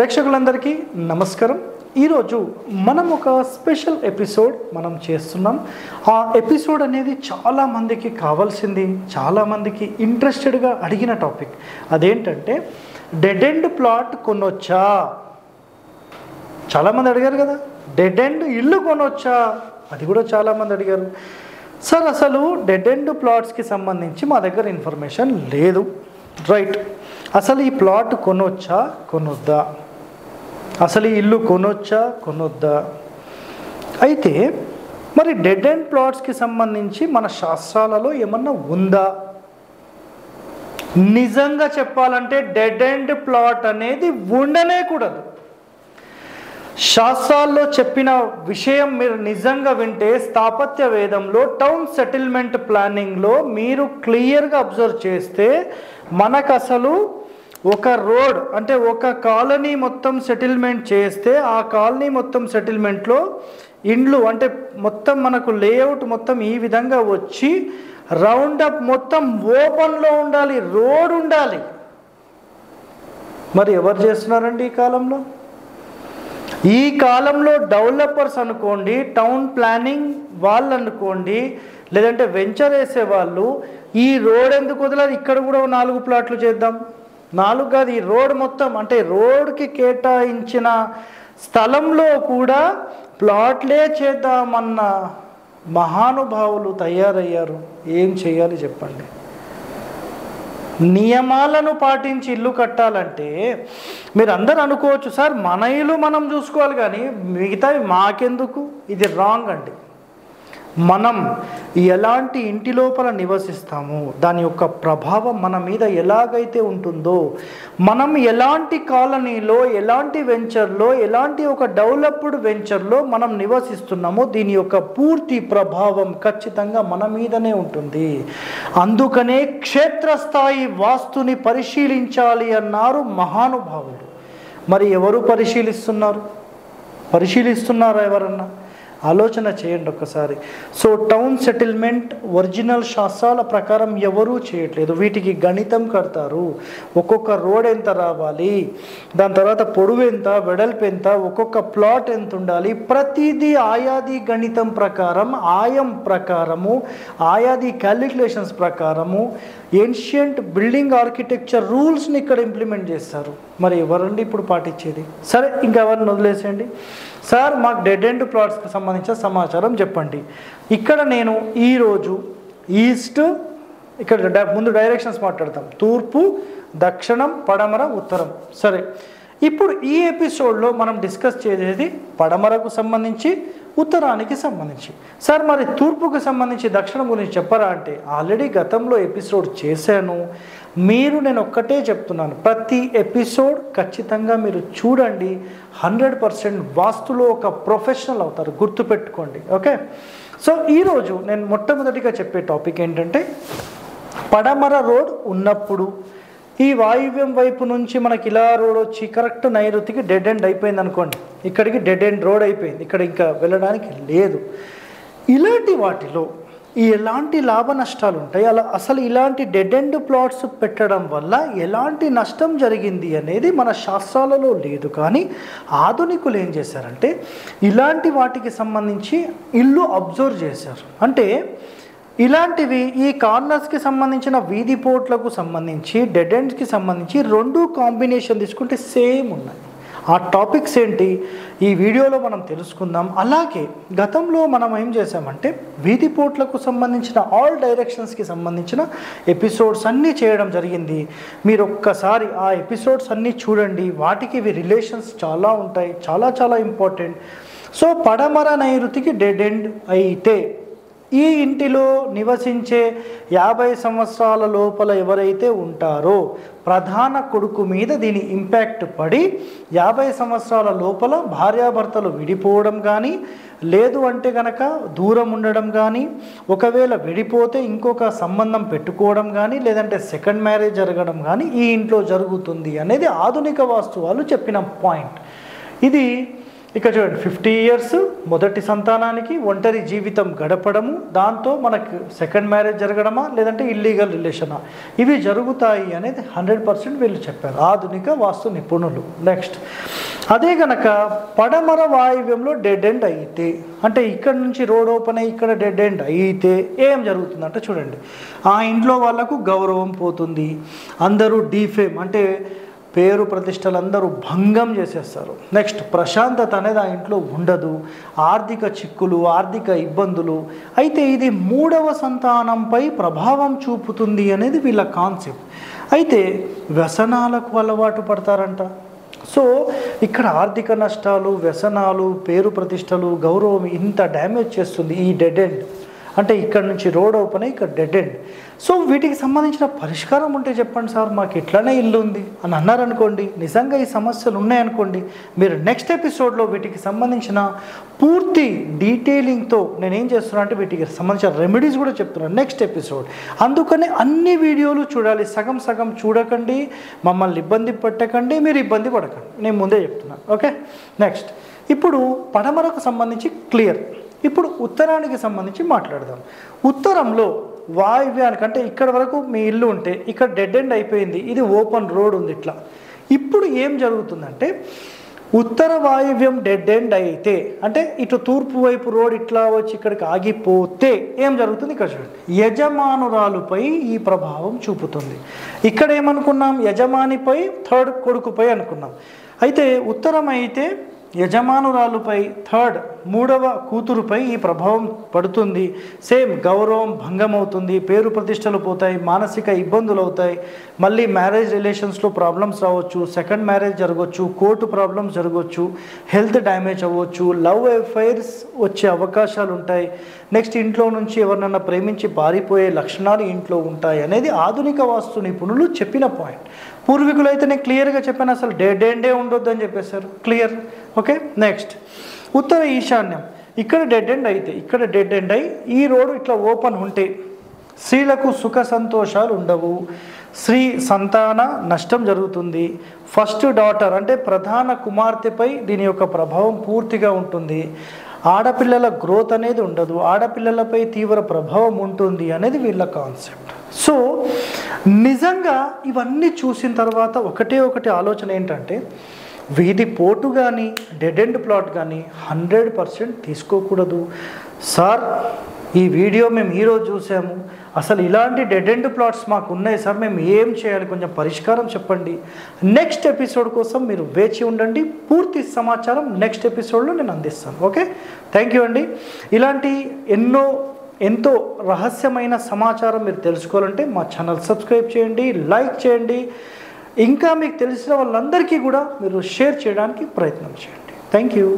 ప్రేక్షకులందరికీ నమస్కారం. ఈరోజు మనం ఒక స్పెషల్ ఎపిసోడ్ మనం చేస్తున్నాం. ఆ ఎపిసోడ్ అనేది చాలామందికి కావాల్సింది, చాలామందికి ఇంట్రెస్టెడ్గా అడిగిన టాపిక్. అదేంటంటే డెడ్ ఎండ్ ప్లాట్ కొనొచ్చా. చాలామంది అడిగారు కదా, డెడ్ ఎండ్ ఇల్లు కొనొచ్చా, అది కూడా చాలామంది అడిగారు. సార్ అసలు డెడ్ ఎండ్ ప్లాట్స్కి సంబంధించి మా దగ్గర ఇన్ఫర్మేషన్ లేదు. రైట్, అసలు ఈ ప్లాట్ కొనొచ్చా కొనొద్దా, అసలు ఈ ఇల్లు కొనొచ్చా కొనొద్దా. అయితే మరి డెడ్ ఎండ్ ప్లాట్స్కి సంబంధించి మన శాస్త్రాలలో ఏమన్నా ఉందా? నిజంగా చెప్పాలంటే డెడ్ ఎండ్ ప్లాట్ అనేది ఉండనే కూడదు. శాస్త్రాల్లో చెప్పిన విషయం మీరు నిజంగా వింటే స్థాపత్య వేదంలో టౌన్ సెటిల్మెంట్ ప్లానింగ్లో మీరు క్లియర్గా అబ్జర్వ్ చేస్తే మనకు అసలు ఒక రోడ్ అంటే ఒక కాలనీ మొత్తం సెటిల్మెంట్ చేస్తే ఆ కాలనీ మొత్తం సెటిల్మెంట్లో ఇండ్లు అంటే మొత్తం మనకు లేఅవుట్ మొత్తం ఈ విధంగా వచ్చి రౌండప్ మొత్తం ఓపెన్లో ఉండాలి, రోడ్ ఉండాలి. మరి ఎవరు చేస్తున్నారండి ఈ కాలంలో? ఈ కాలంలో డెవలపర్స్ అనుకోండి, టౌన్ ప్లానింగ్ వాళ్ళు అనుకోండి, లేదంటే వెంచర్ వేసే వాళ్ళు ఈ రోడ్ ఎందుకు వదలరు, ఇక్కడ కూడా 4 ప్లాట్లు చేద్దాం, 4 కాదు ఈ రోడ్ మొత్తం అంటే రోడ్కి కేటాయించిన స్థలంలో కూడా ప్లాట్లే చేద్దామన్న మహానుభావులు తయారయ్యారు. ఏం చేయాలి చెప్పండి? నియమాలను పాటించి ఇల్లు కట్టాలంటే మీరు అందరూ అనుకోవచ్చు, సార్ మన ఇల్లు మనం చూసుకోవాలి కానీ మిగతావి మాకెందుకు. ఇది రాంగ్ అండి. మనం ఎలాంటి ఇంటి లోపల నివసిస్తామో దాని యొక్క ప్రభావం మన మీద ఎలాగైతే ఉంటుందో, మనం ఎలాంటి కాలనీలో, ఎలాంటి వెంచర్లో, ఎలాంటి ఒక డెవలప్డ్ వెంచర్లో మనం నివసిస్తున్నామో దీని యొక్క పూర్తి ప్రభావం ఖచ్చితంగా మన మీదనే ఉంటుంది. అందుకనే క్షేత్రస్థాయి వాస్తుని పరిశీలించాలి అన్నారు మహానుభావులు. మరి ఎవరు పరిశీలిస్తున్నారా ఎవరన్నా? ఆలోచన చేయండి ఒక్కసారి. సో టౌన్ సెటిల్మెంట్ ఒరిజినల్ శాస్త్రాల ప్రకారం ఎవరూ చేయట్లేదు. వీటికి గణితం కడతారు. ఒక్కొక్క రోడ్ ఎంత రావాలి, దాని తర్వాత పొడవు ఎంత, వెడల్పు ఎంత, ఒక్కొక్క ప్లాట్ ఎంత ఉండాలి, ప్రతిదీ ఆయాది గణితం ప్రకారం, ఆయం ప్రకారము, ఆయాది క్యాలిక్యులేషన్స్ ప్రకారము ఏన్షియంట్ బిల్డింగ్ ఆర్కిటెక్చర్ రూల్స్ని ఇక్కడ ఇంప్లిమెంట్ చేస్తారు. మరి ఎవరండి ఇప్పుడు పాటించేది? సరే, ఇంకెవరిని వదిలేసేయండి. సార్ మాకు డెడ్ ఎండ్ ప్లాట్స్కి సంబంధించిన సమాచారం చెప్పండి. ఇక్కడ నేను ఈరోజు ఈస్ట్, ఇక్కడ ముందు డైరెక్షన్స్ మాట్లాడతాం, తూర్పు, దక్షిణం, పడమర, ఉత్తరం. సరే, ఇప్పుడు ఈ ఎపిసోడ్లో మనం డిస్కస్ చేసేది పడమరకు సంబంధించి, ఉత్తరానికి సంబంధించి. సార్ మరి తూర్పుకు సంబంధించి, దక్షిణం గురించి చెప్పరా అంటే ఆల్రెడీ గతంలో ఎపిసోడ్ చేశాను. నేను ఒక్కటే చెప్తున్నాను, ప్రతి ఎపిసోడ్ ఖచ్చితంగా మీరు చూడండి. 100% వాస్తులో ఒక ప్రొఫెషనల్ అవుతారు, గుర్తుపెట్టుకోండి. ఓకే, సో ఈరోజు నేను మొట్టమొదటిగా చెప్పే టాపిక్ ఏంటంటే పడమర రోడ్ ఉన్నప్పుడు ఈ వాయువ్యం వైపు నుంచి మనకి ఇలా రోడ్ వచ్చి కరెక్ట్ నైరుతికి డెడ్ ఎండ్ అయిపోయింది అనుకోండి. ఇక్కడికి డెడ్ ఎండ్ రోడ్ అయిపోయింది, ఇక్కడ ఇంకా వెళ్ళడానికి లేదు. ఇలాంటి వాటిలో ఎలాంటి లాభ నష్టాలు ఉంటాయి, అసలు ఇలాంటి డెడ్ ఎండ్ ప్లాట్స్ పెట్టడం వల్ల ఎలాంటి నష్టం జరిగింది అనేది మన శాస్త్రాలలో లేదు. కానీ ఆధునికులు ఏం చేశారంటే ఇలాంటి వాటికి సంబంధించి ఇల్లు అబ్జర్వ్ చేశారు. అంటే ఇలాంటివి ఈ కార్నర్స్కి సంబంధించిన వీధి పోట్లకు సంబంధించి, డెడ్ ఎండ్స్కి సంబంధించి 2 కాంబినేషన్ తీసుకుంటే సేమ్ ఉన్నాయి. ఆ టాపిక్స్ ఏంటి ఈ వీడియోలో మనం తెలుసుకుందాం. అలాగే గతంలో మనం ఏం చేసామంటే వీధి పోట్లకు సంబంధించిన ఆల్ డైరెక్షన్స్కి సంబంధించిన ఎపిసోడ్స్ అన్నీ చేయడం జరిగింది. మీరు ఒక్కసారి ఆ ఎపిసోడ్స్ అన్నీ చూడండి. వాటికి ఇవి రిలేషన్స్ చాలా ఉంటాయి, చాలా చాలా ఇంపార్టెంట్. సో పడమర నైరుతికి డెడ్ ఎండ్ అయితే ఈ ఇంటిలో నివసించే 50 సంవత్సరాల లోపల ఎవరైతే ఉంటారో ప్రధాన కొడుకు మీద దీని ఇంపాక్ట్ పడి 50 సంవత్సరాల లోపల భార్యాభర్తలు విడిపోవడం కానీ, లేదు అంటే కనుక దూరం ఉండడం కానీ, ఒకవేళ విడిపోతే ఇంకొక సంబంధం పెట్టుకోవడం కానీ, లేదంటే సెకండ్ మ్యారేజ్ జరగడం కానీ ఈ ఇంట్లో జరుగుతుంది అనేది ఆధునిక వాస్తు వాళ్ళు చెప్పిన పాయింట్. ఇది ఇక చూడండి 50 years మొదటి సంతానానికి ఒంటరి జీవితం గడపడము, దాంతో మనకు సెకండ్ మ్యారేజ్ జరగడమా లేదంటే ఇల్లీగల్ రిలేషనా, ఇవి జరుగుతాయి అనేది 100% వీళ్ళు చెప్పారు, ఆధునిక వాస్తు నిపుణులు. నెక్స్ట్, అదే గనక పడమర వాయువ్యంలో డెడ్ ఎండ్ అయితే, అంటే ఇక్కడ నుంచి రోడ్ ఓపెన్ అయ్యి ఇక్కడ డెడ్ ఎండ్ అయితే ఏం జరుగుతుందంటే చూడండి, ఆ ఇంట్లో వాళ్ళకు గౌరవం పోతుంది, అందరూ డీఫేమ్ అంటే పేరు ప్రతిష్టలు అందరూ భంగం చేసేస్తారు. నెక్స్ట్, ప్రశాంతత అనేది ఆ ఇంట్లో ఉండదు, ఆర్థిక చిక్కులు, ఆర్థిక ఇబ్బందులు. అయితే ఇది 3వ సంతానంపై ప్రభావం చూపుతుంది అనేది వీళ్ళ కాన్సెప్ట్. అయితే వ్యసనాలకు అలవాటు పడతారంట. సో ఇక్కడ ఆర్థిక నష్టాలు, వ్యసనాలు, పేరు ప్రతిష్టలు, గౌరవం ఇంత డ్యామేజ్ చేస్తుంది ఈ డెడ్ ఎండ్. అంటే ఇక్కడ నుంచి రోడ్ ఓపెన్ అయ్యి ఇక్కడ డెడ్ ఎండ్. సో వీటికి సంబంధించిన పరిష్కారం ఉంటే చెప్పండి సార్, మాకు ఇట్లానే ఇల్లు ఉంది అని అన్నారనుకోండి, నిజంగా ఈ సమస్యలు ఉన్నాయనుకోండి, మీరు నెక్స్ట్ ఎపిసోడ్లో వీటికి సంబంధించిన పూర్తి డీటెయిలింగ్తో నేనేం చేస్తున్నాను అంటే వీటికి సంబంధించిన రెమెడీస్ కూడా చెప్తున్నాను నెక్స్ట్ ఎపిసోడ్. అందుకని అన్ని వీడియోలు చూడాలి, సగం సగం చూడకండి, మమ్మల్ని ఇబ్బంది పెట్టకండి, మీరు ఇబ్బంది పడకండి, నేను ముందే చెప్తున్నాను. ఓకే, నెక్స్ట్, ఇప్పుడు పడమరకు సంబంధించి క్లియర్. ఇప్పుడు ఉత్తరానికి సంబంధించి మాట్లాడదాం. ఉత్తరంలో వాయువ్యానికి, అంటే ఇక్కడ వరకు మీ ఇల్లు ఉంటే ఇక్కడ డెడ్ ఎండ్ అయిపోయింది, ఇది ఓపెన్ రోడ్ ఉంది ఇట్లా. ఇప్పుడు ఏం జరుగుతుందంటే ఉత్తర వాయువ్యం డెడ్ ఎండ్ అయితే, అంటే ఇటు తూర్పు వైపు రోడ్ ఇట్లా వచ్చి ఇక్కడికి ఆగిపోతే ఏం జరుగుతుంది ఇక్కడ చూడండి, యజమానురాలుపై ఈ ప్రభావం చూపుతుంది. ఇక్కడ ఏమనుకున్నాం, యజమానిపై, థర్డ్ కొడుకుపై అనుకున్నాం. అయితే ఉత్తరం అయితే యజమానురాలుపై, థర్డ్ 3వ కూతురుపై ఈ ప్రభావం పడుతుంది. సేమ్ గౌరవం భంగం అవుతుంది, పేరు ప్రతిష్టలు పోతాయి, మానసిక ఇబ్బందులు అవుతాయి, మళ్ళీ మ్యారేజ్ రిలేషన్స్లో ప్రాబ్లమ్స్ రావచ్చు, సెకండ్ మ్యారేజ్ జరగవచ్చు, కోర్టు ప్రాబ్లమ్స్ జరగవచ్చు, హెల్త్ డ్యామేజ్ అవ్వచ్చు, లవ్ అఫైర్స్ వచ్చే అవకాశాలు ఉంటాయి. నెక్స్ట్, ఇంట్లో నుంచి ఎవరినన్నా ప్రేమించి పారిపోయే లక్షణాలు ఇంట్లో ఉంటాయి అనేది ఆధునిక వాస్తు నిపుణులు చెప్పిన పాయింట్. పూర్వీకులు అయితే నేను క్లియర్గా చెప్పాను, అసలు డెడ్ ఎండే ఉండొద్దు అని చెప్పేశారు, క్లియర్. ఓకే, నెక్స్ట్, ఉత్తర ఈశాన్యం, ఇక్కడ డెడ్ ఎండ్ అయితే ఇక్కడ డెడ్ ఎండ్ అయి ఈ రోడ్డు ఇట్లా ఓపెన్ ఉంటే స్త్రీలకు సుఖ సంతోషాలు ఉండవు, స్త్రీ సంతాన నష్టం జరుగుతుంది. ఫస్ట్ డాటర్ అంటే ప్రధాన కుమార్తెపై దీని యొక్క ప్రభావం పూర్తిగా ఉంటుంది. ఆడపిల్లల గ్రోత్ అనేది ఉండదు, ఆడపిల్లలపై తీవ్ర ప్రభావం ఉంటుంది అనేది వీళ్ళ కాన్సెప్ట్. సో నిజంగా ఇవన్నీ చూసిన తర్వాత ఒకటి ఆలోచన ఏంటంటే, వీధి పోటు కానీ డెడ్ ఎండ్ ప్లాట్ కానీ 100% తీసుకోకూడదు. సార్ ఈ వీడియో మేము ఈరోజు చూసాము, అసలు ఇలాంటి డెడ్ ఎండ్ ప్లాట్స్ మాకు ఉన్నాయి సార్, మేము ఏం చేయాలి, కొంచెం పరిష్కారం చెప్పండి. నెక్స్ట్ ఎపిసోడ్ కోసం మీరు వేచి ఉండండి, పూర్తి సమాచారం నెక్స్ట్ ఎపిసోడ్లో నేను అందిస్తాను. ఓకే, థ్యాంక్ యూ అండి. ఇలాంటి ఎంతో రహస్యమైన సమాచారం మీరు తెలుసుకోవాలంటే మా ఛానల్ సబ్స్క్రైబ్ చేయండి, లైక్ చేయండి, ఇంకా మీకు తెలిసిన వాళ్ళందరికీ కూడా మీరు షేర్ చేయడానికి ప్రయత్నం చేయండి. Thank you.